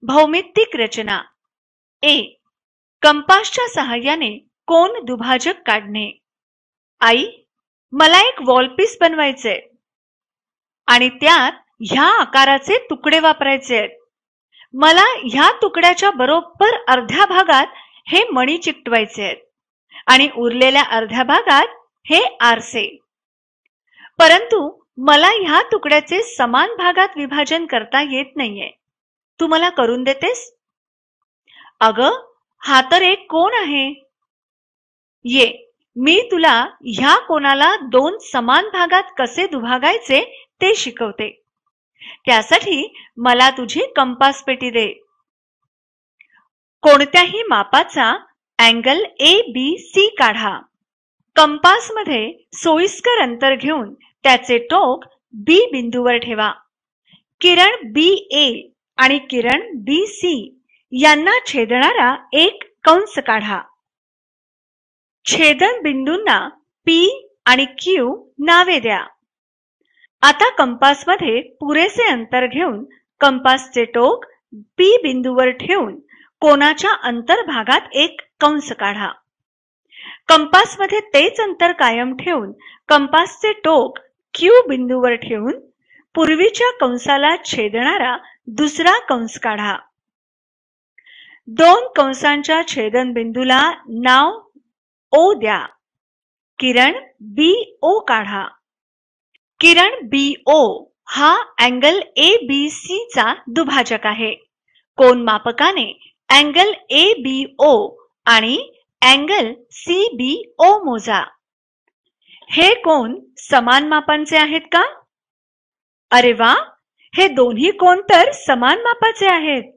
भौमितिक रचना. ए. कंपासच्या सहाय्याने कोन दुभाजक काढणे. आई, मला एक वॉलपीस बनवायचे आणि त्यात ह्या आकाराचे तुकडे वापरायचे आहेत. मला ह्या तुकड्याच्या बरोबर अर्ध्या भागात हे मणी चिकटवायचे आहेत आणि उरलेल्या अर्ध्या भागात हे आरसे. परंतु मला ह्या तुकड्याचे समान भागात विभाजन करता येत नाहीये. तू मला करून देतेस? अगं, हा तर एक कोन आहे. ये, मी तुला ह्या कोनाला दोन समान भागात कसे दुभागायचे ते शिकवते. त्यासाठी मला तुझी कंपास पेटी दे. कोणत्याही मापाचा अँगल ABC काढा. कंपास मध्ये सोयीस्कर अंतर घेऊन त्याचे टोक B बिंदूवर ठेवा. किरण BA आणि किरण BC यांना छेदणारा एक कंस काढा. छेदन बिंदूंना P आणि Q नावे द्या. आता कंपास मध्ये पुरेसे अंतर घेऊन कंपासचे टोक P बिंदूवर ठेवून कोनाच्या अंतर्भागात एक कंस काढा. कंपास मध्ये तेच अंतर कायम ठेवून कंपासचे टोक Q बिंदूवर ठेवून पूर्वीच्या कंसाला छेदणारा दुसरा कंस काढा. दोन कंसांच्या छेदन बिंदूला नाव O द्या. किरण BO काढा. किरण BO हा अँगल ABC चा दुभाजक आहे. कोन मापकाने अँगल ABO आणि अँगल CBO मोजा. हे कोन समान मापांचे आहेत का? अरे वा, हे दोन्ही कोन तर समान मापाचे आहेत.